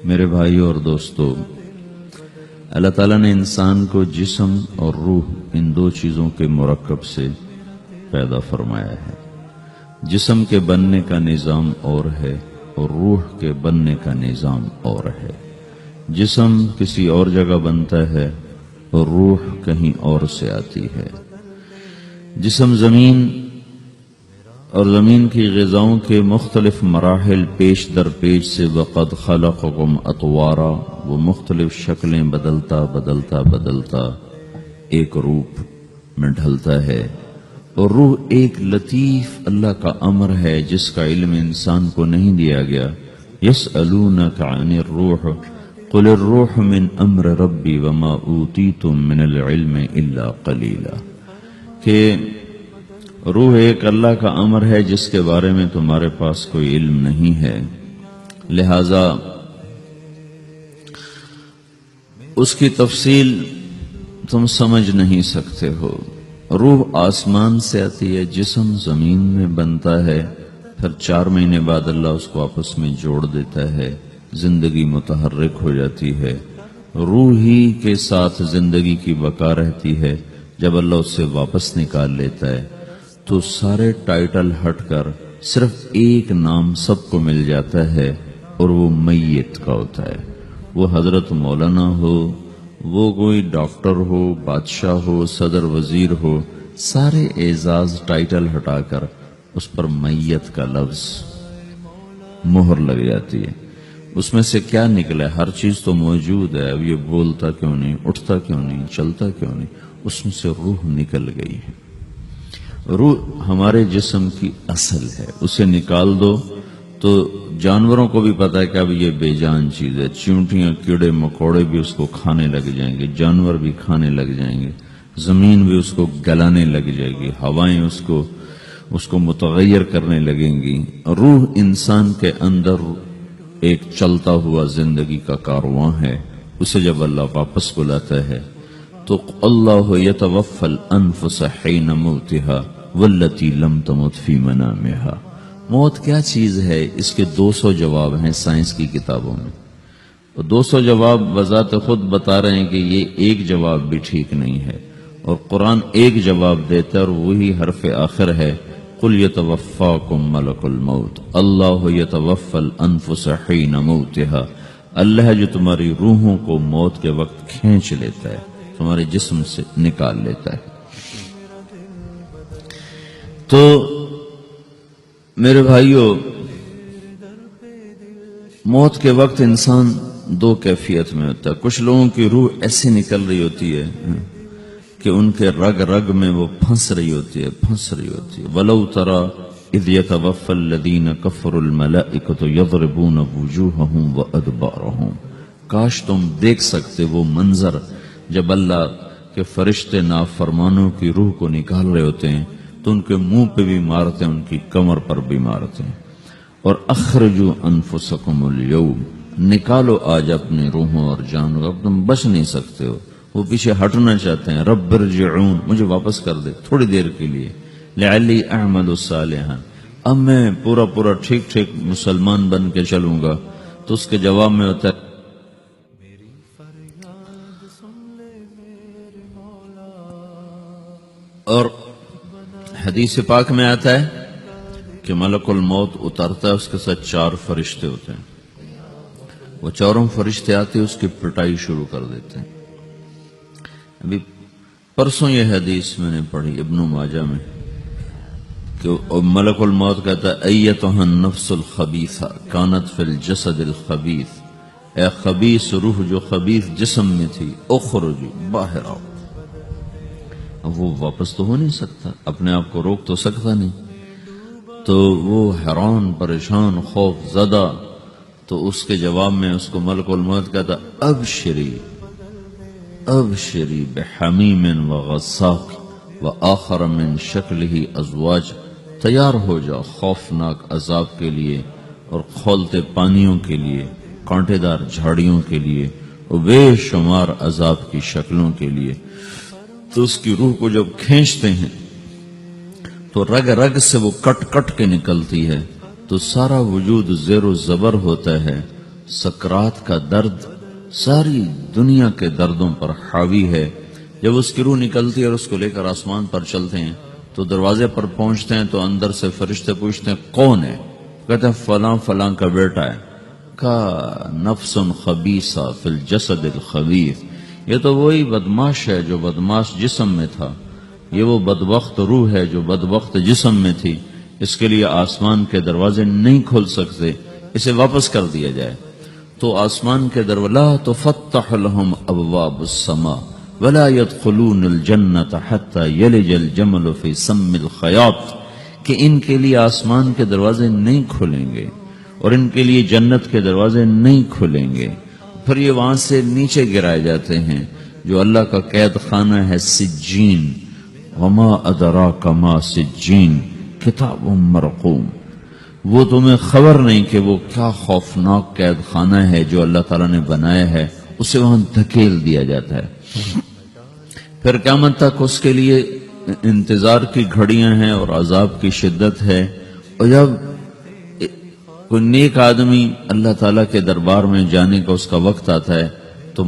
میرے بھائیوں اور دوستو، اللہ تعالیٰ نے انسان کو جسم اور روح ان دو چیزوں کے مرکب سے پیدا فرمایا ہے۔ جسم کے بننے کا نظام اور ہے اور روح کے بننے کا نظام اور ہے۔ جسم کسی اور جگہ بنتا ہے اور روح کہیں اور سے آتی ہے۔ جسم زمین اور زمین کی غذاؤں کے مختلف مراحل پیش در پیش سے وقد خلقکم اطوارا، وہ مختلف شکلیں بدلتا بدلتا بدلتا ایک روپ میں ڈھلتا ہے، اور روح ایک لطیف اللہ کا امر ہے جس کا علم انسان کو نہیں دیا گیا۔ یسألونک عن الروح قل الروح من امر ربی وما اوتیتم من العلم الا قلیلا، کہ روح ایک اللہ کا امر ہے جس کے بارے میں تمہارے پاس کوئی علم نہیں ہے، لہذا اس کی تفصیل تم سمجھ نہیں سکتے ہو۔ روح آسمان سے آتی ہے، جسم زمین میں بنتا ہے، پھر 4 مہینے بعد اللہ اس کو آپس میں جوڑ دیتا ہے، زندگی متحرک ہو جاتی ہے۔ روح ہی کے ساتھ زندگی کی بقا رہتی ہے۔ جب اللہ اس سے واپس نکال لیتا ہے تو سارے ٹائٹل ہٹ کر صرف ایک نام سب کو مل جاتا ہے، اور وہ میت کا ہوتا ہے۔ وہ حضرت مولانا ہو، وہ کوئی ڈاکٹر ہو، بادشاہ ہو، صدر وزیر ہو، سارے اعزاز ٹائٹل ہٹا کر اس پر میت کا لفظ مہر لگ جاتی ہے۔ اس میں سے کیا نکلا ہے؟ ہر چیز تو موجود ہے، اب یہ بولتا کیوں نہیں، اٹھتا کیوں نہیں، چلتا کیوں نہیں؟ اس میں سے روح نکل گئی ہے۔ روح ہمارے جسم کی اصل ہے، اسے نکال دو تو جانوروں کو بھی پتا ہے کہ اب یہ بے جان چیز ہے۔ چیونٹیاں، کیڑے مکوڑے بھی اس کو کھانے لگ جائیں گے، جانور بھی کھانے لگ جائیں گے، زمین بھی اس کو گلانے لگ جائے گی، ہوائیں اس کو متغیر کرنے لگیں گی۔ روح انسان کے اندر ایک چلتا ہوا زندگی کا کارواں ہے۔ اسے جب اللہ واپس بلاتا ہے تو اللہ یتوفی الانفس حین موتها والتی لم تمت فی منامها۔ موت کیا چیز ہے؟ اس کے 200 جواب ہیں سائنس کی کتابوں میں، اور 200 جواب بذات خود بتا رہے ہیں کہ یہ ایک جواب بھی ٹھیک نہیں ہے، اور قرآن ایک جواب دیتا ہے اور وہی حرف آخر ہے، قل یتوفاکم ملک الموت اللہ یتوفی الانفس حین موتها۔ اللہ ہے جو تمہاری روحوں کو موت کے وقت کھینچ لیتا ہے، تمہارے جسم سے نکال لیتا ہے۔ تو میرے بھائیوں، موت کے وقت انسان 2 کیفیت میں ہوتا ہے۔ کچھ لوگوں کی روح ایسے نکل رہی ہوتی ہے کہ ان کے رگ رگ میں وہ پھنس رہی ہوتی ہے۔ وَلَوْ تَرَى اِذْ يَتَوَفَّى الَّذِينَ كَفَرُوا الْمَلَائِكَةُ يَضْرِبُونَ وُجُوهَهُمْ وَأَدْبَارَهُمْ۔ کاش تم دیکھ سکتے وہ منظر جب اللہ کے فرشتے نافرمانوں کی روح کو نکال رہے ہوتے ہیں تو ان کے منہ پہ بھی مارتے ہیں، ان کی کمر پر بھی مارتے ہیں۔ اور اخرجوا انفسکم اليوم، نکالو آج اپنے روحوں اور جانوں، اب تم بچ نہیں سکتے ہو۔ وہ پیچھے ہٹنا چاہتے ہیں، رب ارجعون، مجھے واپس کر دے تھوڑی دیر کے لیے، لعلی اعمل صالحا، اب میں پورا ٹھیک مسلمان بن کے چلوں گا۔ تو اس کے جواب میں ہوتا ہے اور حدیث پاک میں آتا ہے کہ ملک الموت اترتا ہے، اس کے ساتھ 4 فرشتے ہوتے ہیں۔ وہ 4 فرشتے آتے اس کی پٹائی شروع کر دیتے ہیں۔ ابھی پرسوں یہ حدیث میں نے پڑھی ابن ماجہ میں کہ ملک الموت کہتا ہے ایتھا النفس الخبیثہ کانت فی الجسد الخبیث، اے خبیث روح جو خبیث جسم میں تھی، اخرجو، باہر آؤ۔ اب وہ واپس تو ہو نہیں سکتا، اپنے آپ کو روک تو سکتا نہیں، تو وہ حیران، پریشان، خوف زدہ، تو اس کے جواب میں اس کو ملک الموت کہتا ابشری بحمیم وغساق وآخر من شکلہ ازواج، تیار ہو جاؤ خوفناک عذاب کے لیے اور کھولتے پانیوں کے لیے، کانٹے دار جھاڑیوں کے لیے، اور بے شمار عذاب کی شکلوں کے لیے۔ تو اس کی روح کو جب کھینچتے ہیں تو رگ رگ سے وہ کٹ کٹ کے نکلتی ہے، تو سارا وجود زیر و زبر ہوتا ہے، سکرات کا درد ساری دنیا کے دردوں پر حاوی ہے۔ جب اس کی روح نکلتی ہے اور اس کو لے کر آسمان پر چلتے ہیں تو دروازے پر پہنچتے ہیں تو اندر سے فرشتے پوچھتے ہیں کون ہے؟ کہتے ہیں فلاں فلاں کا بیٹا ہے۔ کہا نفس خبیثہ فی الجسد الخبیث، یہ تو وہی بدماش ہے جو بدماش جسم میں تھا، یہ وہ بدبخت روح ہے جو بدبخت جسم میں تھی، اس کے لیے آسمان کے دروازے نہیں کھل سکتے، اسے واپس کر دیا جائے۔ تو آسمان کے دروازے لا تفتح لهم ابواب السماء ولا يدخلون الجنة حتى يلج الجمل في سم الخياط، کہ ان کے لیے آسمان کے دروازے نہیں کھلیں گے اور ان کے لیے جنت کے دروازے نہیں کھلیں گے، پھر یہ وہاں سے نیچے گرائے جاتے ہیں جو اللہ کا قید خانہ ہے سجین۔ وما ادراک ما سجین کتاب مرقوم، وہ تمہیں خبر نہیں کہ وہ کیا خوفناک قید خانہ ہے جو اللہ تعالیٰ نے بنایا ہے، اسے وہاں دھکیل دیا جاتا ہے۔ پھر قیامت تک اس کے لیے انتظار کی گھڑیاں ہیں اور عذاب کی شدت ہے۔ اور جب کوئی نیک آدمی اللہ تعالیٰ کے دربار میں جانے کا اس کا وقت آتا ہے تو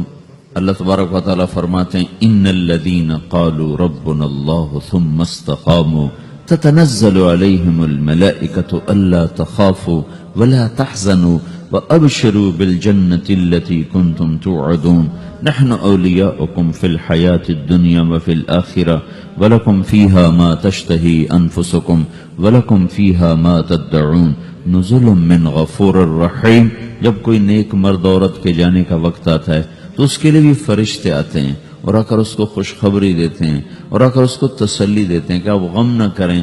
اللہ تبارک و تعالیٰ فرماتے ہیں ان الذین قالوا ربنا اللہ ثم استقاموا تتنزل علیہم الملائکۃ الا تخافوا ولا تحزنوا وابشروا بالجنة التي كنتم توعدون نحن اولیاؤکم فی الحیاة الدنیا وفی الآخرہ ولکم فیہا ما تشتہی انفسکم ولکم فیہا ما تدعون نزل من غفور الرحیم۔ جب کوئی نیک مرد عورت کے جانے کا وقت آتا ہے تو اس کے لیے بھی فرشتے آتے ہیں اور آ کر اس کو خوشخبری دیتے ہیں اور آ کر اس کو تسلی دیتے ہیں کہ آپ غم نہ کریں،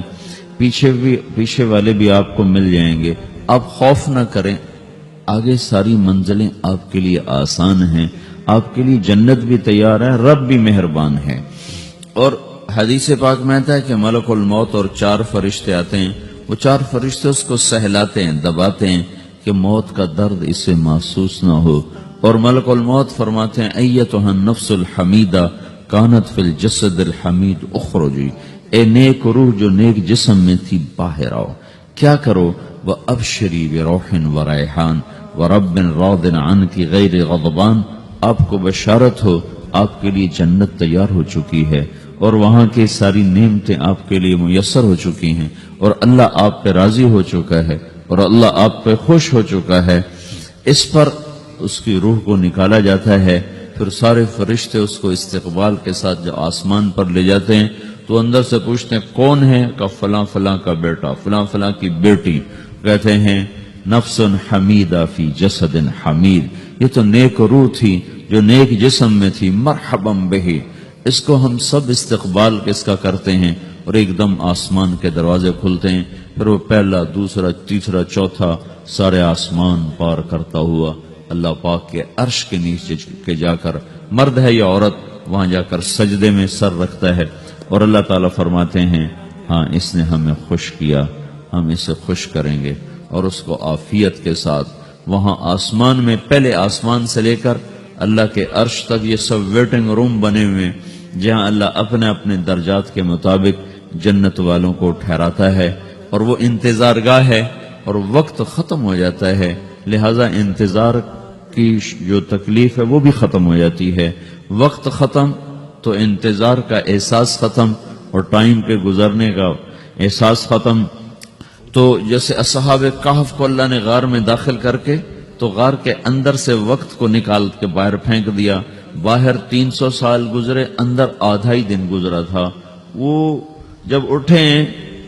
پیچھے والے بھی آپ کو مل جائیں گے، آپ خوف نہ کریں، آگے ساری منزلیں آپ کے لیے آسان ہیں، آپ کے لیے جنت بھی تیار ہے، رب بھی مہربان ہے۔ اور حدیث پاک میں آتا ہے کہ ملک الموت اور 4 فرشتے آتے ہیں، وہ 4 فرشتے اس کو سہلاتے ہیں، دباتے ہیں کہ موت کا درد اسے محسوس نہ ہو، اور ملک الموت فرماتے ہیں ایتھا النفس الحمیدہ کانت فی الجسد الحمید اخرجی، اے نیک روح جو نیک جسم میں تھی باہر آؤ، کیا کرو؟ وَأَبْشِرِي بِرَوْحٍ وَرَيْحَانٍ وَرَبٍّ رَاضٍ عَنْكِ غَيْرِ غَضْبَانٍ، آپ کو بشارت ہو آپ کے لیے جنت تیار ہو چکی ہے اور وہاں کی ساری نعمتیں آپ کے لیے میسر ہو چکی ہیں اور اللہ آپ پہ راضی ہو چکا ہے اور اللہ آپ پہ خوش ہو چکا ہے۔ اس پر اس کی روح کو نکالا جاتا ہے، پھر سارے فرشتے اس کو استقبال کے ساتھ جب آسمان پر لے جاتے ہیں تو اندر سے پوچھتے ہیں کون ہے؟ کہ فلاں فلاں کا بیٹا، فلاں فلاں کی بیٹی۔ کہتے ہیں نفس حمیدہ فی جسد حمید، یہ تو نیک روح تھی جو نیک جسم میں تھی، مرحبا بہی، اس کو ہم سب استقبال کس کا کرتے ہیں، اور ایک دم آسمان کے دروازے کھلتے ہیں، پھر وہ پہلا دوسرا تیسرا چوتھا سارے آسمان پار کرتا ہوا اللہ پاک کے عرش کے نیچے کے جا کر، مرد ہے یا عورت، وہاں جا کر سجدے میں سر رکھتا ہے اور اللہ تعالیٰ فرماتے ہیں ہاں اس نے ہمیں خوش کیا، ہم اسے خوش کریں گے، اور اس کو عافیت کے ساتھ وہاں آسمان میں، پہلے آسمان سے لے کر اللہ کے عرش تک یہ سب ویٹنگ روم بنے ہوئے جہاں اللہ اپنے اپنے درجات کے مطابق جنت والوں کو ٹھہراتا ہے، اور وہ انتظار گاہ ہے اور وقت ختم ہو جاتا ہے، لہذا انتظار کی جو تکلیف ہے وہ بھی ختم ہو جاتی ہے۔ وقت ختم تو انتظار کا احساس ختم اور ٹائم کے گزرنے کا احساس ختم۔ تو جیسے اصحاب کہف کو اللہ نے غار میں داخل کر کے تو غار کے اندر سے وقت کو نکال کے باہر پھینک دیا، باہر 300 سال گزرے، اندر آدھا ہی دن گزرا تھا۔ وہ جب اٹھے ہیں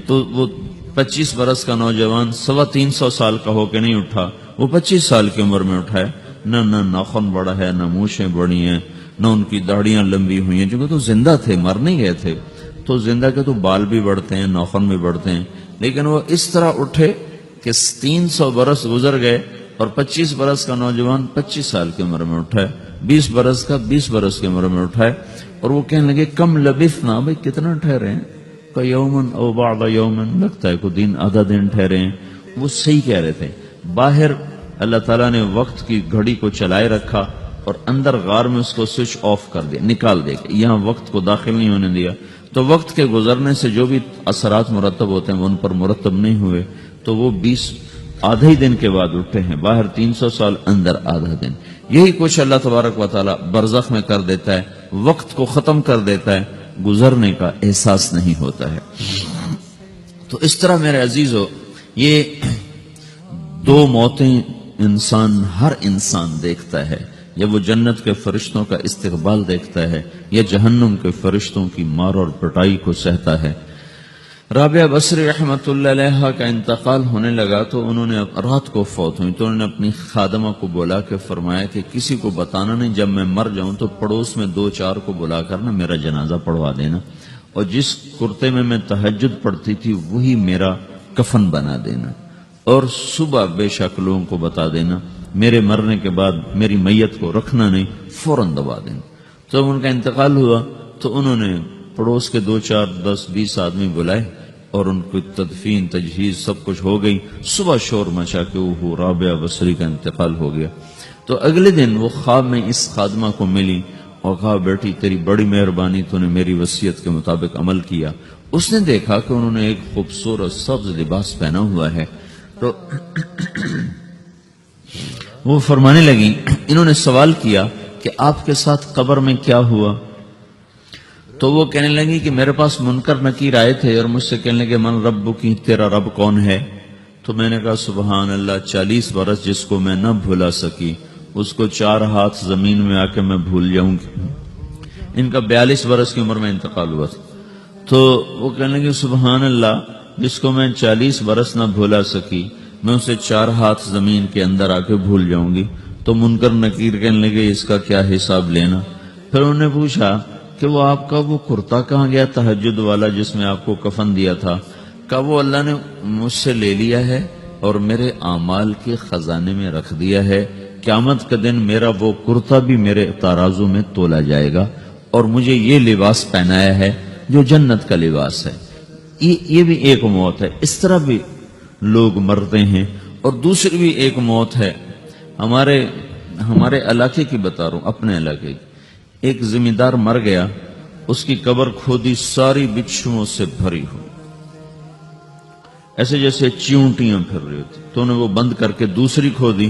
تو وہ 25 برس کا نوجوان 325 سال کا ہو کے نہیں اٹھا، وہ 25 سال کی عمر میں اٹھا ہے، نہ ناخن بڑا ہے، نہ مونچھیں بڑی ہیں، نہ ان کی داڑیاں لمبی ہوئی ہیں، کیونکہ تو زندہ تھے، مر نہیں گئے تھے، تو زندہ کے تو بال بھی بڑھتے ہیں، ناخن بھی بڑھتے ہیں، لیکن وہ اس طرح اٹھے کہ 300 برس گزر گئے اور 25 برس کا نوجوان 25 سال کی عمر میں اٹھا ہے، 20 برس کا 20 برس کی عمر میں اٹھا ہے، اور وہ کہنے لگے کم لبثنا، بھئی کتنا ٹھہرے ہیں؟ کہ یومن او بعض یومن، لگتا ہے کوئی دن آدھا دن ٹھہرے ہیں۔ وہ صحیح کہہ رہے تھے، باہر اللہ تعالیٰ نے وقت کی گھڑی کو چلائے رکھا اور اندر غار میں اس کو سوئچ آف کر دیا، نکال دیا، یہاں وقت کو داخل نہیں ہونے دیا، تو وقت کے گزرنے سے جو بھی اثرات مرتب ہوتے ہیں وہ ان پر مرتب نہیں ہوئے، تو وہ 20 آدھے ہی دن کے بعد اٹھتے ہیں، باہر 300 سال، اندر آدھا دن. یہی کچھ اللہ تبارک و تعالی برزخ میں کر دیتا ہے، وقت کو ختم کر دیتا ہے، گزرنے کا احساس نہیں ہوتا ہے. تو اس طرح میرے عزیزو، یہ دو موتیں ہر انسان دیکھتا ہے. یا وہ جنت کے فرشتوں کا استقبال دیکھتا ہے یا جہنم کے فرشتوں کی مار اور پٹائی کو سہتا ہے. رابعہ بصری رحمت اللہ علیہ کا انتقال ہونے لگا تو انہوں نے رات کو فوت ہوئی تو انہوں نے اپنی خادمہ کو بلا کے فرمایا کہ کسی کو بتانا نہیں، جب میں مر جاؤں تو پڑوس میں 2-4 کو بلا کر نا میرا جنازہ پڑھوا دینا، اور جس کرتے میں تہجد پڑھتی تھی وہی میرا کفن بنا دینا، اور صبح بے شک لوگوں کو بتا دینا میرے مرنے کے بعد میری میت کو رکھنا نہیں، فوراً دبا دینا. جب ان کا انتقال ہوا تو انہوں نے پڑوس کے 2-4-10-20 آدمی بلائے اور ان کو تدفین تجہیز سب کچھ ہو گئی. صبح شور مچا کہ وہ رابعہ بصری کا انتقال ہو گیا. تو اگلے دن وہ خواب میں اس خادمہ کو ملی اور کہا بیٹی تیری بڑی مہربانی، تو نے میری وصیت کے مطابق عمل کیا. اس نے دیکھا کہ انہوں نے ایک خوبصورت سبز لباس پہنا ہوا ہے. تو وہ فرمانے لگی، انہوں نے سوال کیا کہ آپ کے ساتھ قبر میں کیا ہوا؟ تو وہ کہنے لگی کہ میرے پاس منکر نکیر آئے تھے اور مجھ سے کہنے لگے من رب کی، تیرا رب کون ہے؟ تو میں نے کہا سبحان اللہ، 40 برس جس کو میں نہ بھولا سکی اس کو 4 ہاتھ زمین میں آ کے میں بھول جاؤں گی. ان کا 42 برس کی عمر میں انتقال ہوا تھا. تو وہ کہنے لگے سبحان اللہ، جس کو میں 40 برس نہ بھولا سکی میں اسے 4 ہاتھ زمین کے اندر آ کے بھول جاؤں گی. تو منکر نکیر کہنے لگے اس کا کیا حساب لینا؟ پھر انہوں نے پوچھا کہ وہ آپ کا وہ کرتا کہاں گیا تہجد والا جس میں آپ کو کفن دیا تھا؟ کہا وہ اللہ نے مجھ سے لے لیا ہے اور میرے اعمال کے خزانے میں رکھ دیا ہے. قیامت کا دن میرا وہ کرتا بھی میرے ترازو میں تولا جائے گا اور مجھے یہ لباس پہنایا ہے جو جنت کا لباس ہے. یہ بھی ایک موت ہے. اس طرح بھی لوگ مرتے ہیں. اور دوسری بھی ایک موت ہے، ہمارے علاقے کی بتا رہا ہوں، اپنے علاقے کی. ایک زمیندار مر گیا، اس کی قبر کھودی، ساری بچھوؤں سے بھری ہوئی، ایسے جیسے چیونٹیاں پھر رہی ہوتی. تو انہیں وہ بند کر کے دوسری کھودی،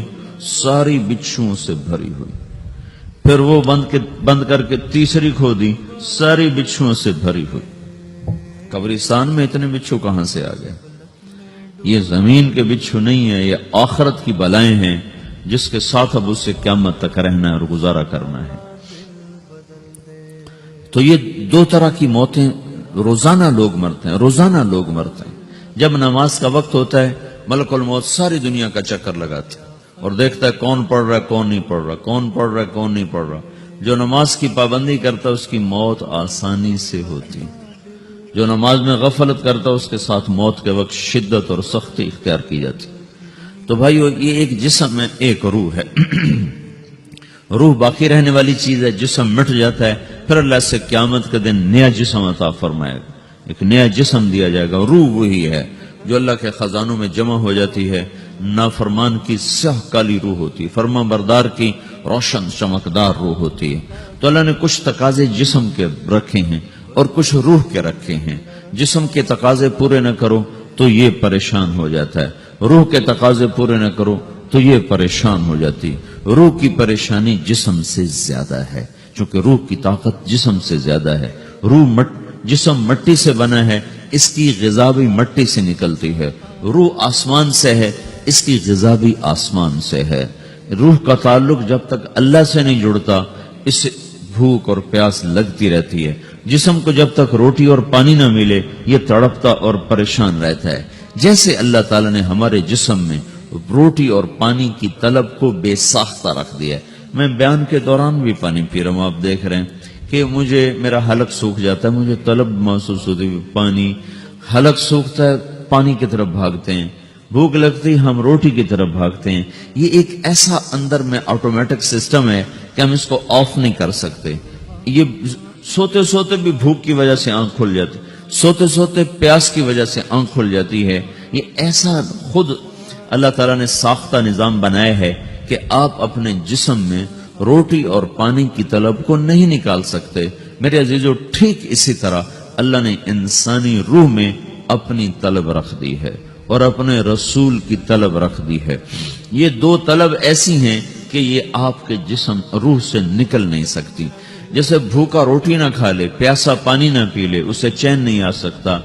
ساری بچھوؤں سے بھری ہوئی. پھر وہ بند کر کے تیسری کھودی، ساری بچھوؤں سے بھری ہوئی. قبرستان میں اتنے بچھو کہاں سے آ گئے؟ یہ زمین کے بچھو نہیں ہے، یہ آخرت کی بلائیں ہیں جس کے ساتھ اب اس سے قیامت تک رہنا ہے اور گزارا کرنا ہے. تو یہ 2 طرح کی موتیں روزانہ لوگ مرتے ہیں، روزانہ لوگ مرتے ہیں. جب نماز کا وقت ہوتا ہے ملک الموت ساری دنیا کا چکر لگاتا ہے اور دیکھتا ہے کون پڑھ رہا ہے کون نہیں پڑھ رہا، کون پڑھ رہا ہے کون نہیں پڑھ رہا. جو نماز کی پابندی کرتا ہے اس کی موت آسانی سے ہوتی، جو نماز میں غفلت کرتا ہے اس کے ساتھ موت کے وقت شدت اور سختی اختیار کی جاتی. تو بھائیو، یہ ایک جسم ہے، ایک روح ہے. روح باقی رہنے والی چیز ہے، جسم مٹ جاتا ہے، پھر اللہ سے قیامت کے دن نیا جسم عطا فرمائے گا، ایک نیا جسم دیا جائے گا. روح وہی ہے جو اللہ کے خزانوں میں جمع ہو جاتی ہے. نافرمان کی سیاہ کالی روح ہوتی ہے، فرما بردار کی روشن چمکدار روح ہوتی ہے. تو اللہ نے کچھ تقاضے جسم کے رکھے ہیں اور کچھ روح کے رکھے ہیں. جسم کے تقاضے پورے نہ کرو تو یہ پریشان ہو جاتا ہے، روح کے تقاضے پورے نہ کرو تو یہ پریشان ہو جاتی. روح کی پریشانی جسم سے زیادہ ہے چونکہ روح کی طاقت جسم سے زیادہ ہے. جسم مٹی سے بنا ہے، اس کی غذا بھی مٹی سے نکلتی ہے. روح آسمان سے ہے، اس کی غذا بھی آسمان سے ہے. روح کا تعلق جب تک اللہ سے نہیں جڑتا اس سے بھوک اور پیاس لگتی رہتی ہے. جسم کو جب تک روٹی اور پانی نہ ملے یہ تڑپتا اور پریشان رہتا ہے. جیسے اللہ تعالیٰ نے ہمارے جسم میں روٹی اور پانی کی طلب کو بے ساختہ رکھ دیا ہے. میں بیان کے دوران بھی پانی پی رہا ہوں، آپ دیکھ رہے ہیں کہ میرا حلق سوکھ جاتا ہے، مجھے طلب محسوس ہوتی ہے پانی. حلق سوکھتا ہے پانی کی طرف بھاگتے ہیں، بھوک لگتی ہم روٹی کی طرف بھاگتے ہیں. یہ ایک ایسا اندر میں آٹومیٹک سسٹم ہے کہ ہم اس کو آف نہیں کر سکتے. یہ سوتے سوتے بھی بھوک کی وجہ سے آنکھ کھل جاتی، سوتے سوتے پیاس کی وجہ سے آنکھ کھل جاتی ہے. یہ ایسا خود اللہ تعالیٰ نے ساختہ نظام بنایا ہے کہ آپ اپنے جسم میں روٹی اور پانی کی طلب کو نہیں نکال سکتے. میرے عزیزو، ٹھیک اسی طرح اللہ نے انسانی روح میں اپنی طلب رکھ دی ہے اور اپنے رسول کی طلب رکھ دی ہے۔ یہ دو طلب ایسی ہیں کہ یہ آپ کے جسم روح سے نکل نہیں سکتی۔ جیسے بھوکا روٹی نہ کھا لے، پیاسا پانی نہ پی لے، اسے چین نہیں آ سکتا،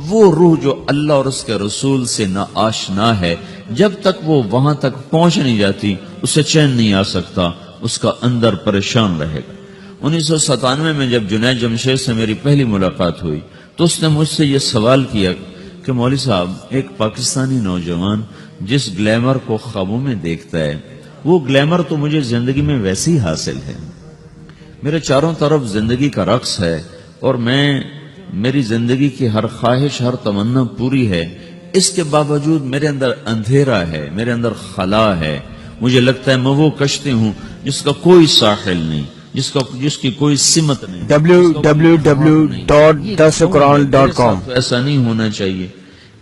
وہ روح جو اللہ اور اس کے رسول سے نہ آشنا ہے، جب تک وہ وہاں تک پہنچ نہیں جاتی اسے چین نہیں آ سکتا، اس کا اندر پریشان رہے گا۔ 1997 میں جب جنید جمشید سے میری پہلی ملاقات ہوئی تو اس نے مجھ سے یہ سوال کیا کہ مولوی صاحب، ایک پاکستانی نوجوان جس گلیمر کو خوابوں میں دیکھتا ہے، وہ گلیمر تو مجھے زندگی میں ویسے ہی حاصل ہے، میرے چاروں طرف زندگی کا رقص ہے، اور میری زندگی کی ہر خواہش، ہر تمنا پوری ہے، اس کے باوجود میرے اندر اندھیرا ہے، میرے اندر خلا ہے، مجھے لگتا ہے میں وہ کشتی ہوں جس کا کوئی ساحل نہیں، جس کی کوئی سمت نہیں، www.dasquran.com۔ ایسا نہیں ہونا چاہیے۔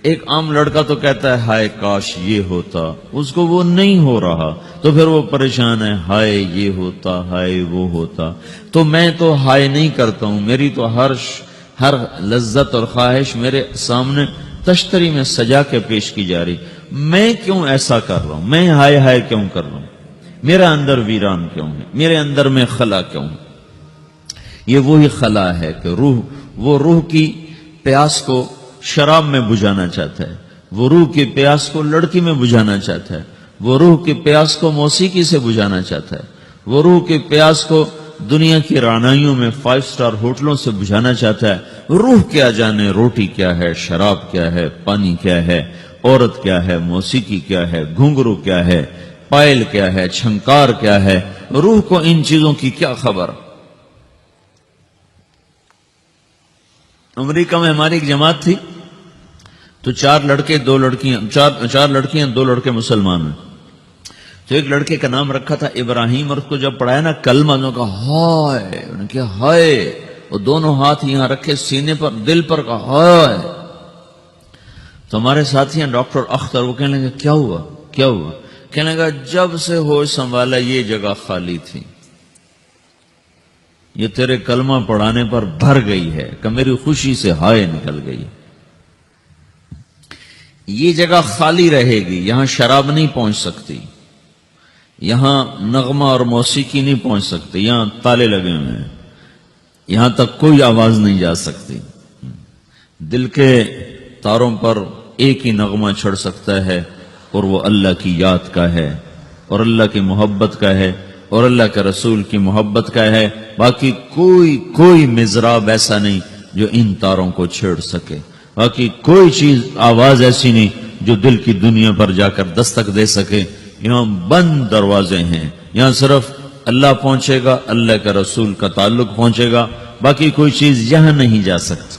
ایک عام لڑکا تو کہتا ہے ہائے کاش یہ ہوتا، اس کو وہ نہیں ہو رہا تو پھر وہ پریشان ہے، ہائے یہ ہوتا، ہائے وہ ہوتا۔ تو میں تو ہائے نہیں کرتا ہوں، میری تو ہر لذت اور خواہش میرے سامنے تشتری میں سجا کے پیش کی جا رہی، میں کیوں ایسا کر رہا ہوں؟ میں ہائے ہائے کیوں کر رہا ہوں؟ میرا اندر ویران کیوں ہے؟ میرے اندر میں خلا کیوں ہے؟ یہ وہی خلا ہے کہ وہ روح کی پیاس کو شراب میں بجھانا چاہتا ہے، وہ روح کی پیاس کو لڑکی میں بجھانا چاہتا ہے، وہ روح کی پیاس کو موسیقی سے بجھانا چاہتا ہے، وہ روح کی پیاس کو دنیا کی رعنائیوں میں 5 سٹار ہوٹلوں سے بجھانا چاہتا ہے۔ روح کیا جانے روٹی کیا ہے، شراب کیا ہے، پانی کیا ہے، عورت کیا ہے، موسیقی کیا ہے، گھنگرو کیا ہے، پائل کیا ہے، چھنکار کیا ہے، روح کو ان چیزوں کی کیا خبر؟ امریکہ میں ہماری ایک جماعت تھی تو 4 لڑکے 2 لڑکیاں، 4 لڑکیاں 2 لڑکے مسلمان ہیں۔ تو ایک لڑکے کا نام رکھا تھا ابراہیم، اور اس کو جب پڑھایا نا کلمہ، انہوں نے کہا ہائے، انہوں نے کہا ہائے، وہ دونوں ہاتھ یہاں رکھے سینے پر، دل پر، کہا ہائے۔ تو ہمارے ساتھی ہیں ڈاکٹر اختر، وہ کہنے لگے کیا ہوا کیا ہوا؟ کہنے لگا جب سے ہوش سنبھالا یہ جگہ خالی تھی، یہ تیرے کلمہ پڑھانے پر بھر گئی ہے کہ میری خوشی سے ہائے نکل گئی۔ یہ جگہ خالی رہے گی، یہاں شراب نہیں پہنچ سکتی، یہاں نغمہ اور موسیقی نہیں پہنچ سکتی، یہاں تالے لگے ہوئے ہیں، یہاں تک کوئی آواز نہیں جا سکتی۔ دل کے تاروں پر ایک ہی نغمہ چڑھ سکتا ہے، اور وہ اللہ کی یاد کا ہے، اور اللہ کی محبت کا ہے، اور اللہ کے رسول کی محبت کا ہے۔ باقی کوئی مزراب ایسا نہیں جو ان تاروں کو چھیڑ سکے، باقی کوئی چیز، آواز ایسی نہیں جو دل کی دنیا پر جا کر دستک دے سکے۔ یہاں بند دروازے ہیں، یہاں صرف اللہ پہنچے گا، اللہ کے رسول کا تعلق پہنچے گا، باقی کوئی چیز یہاں نہیں جا سکتی۔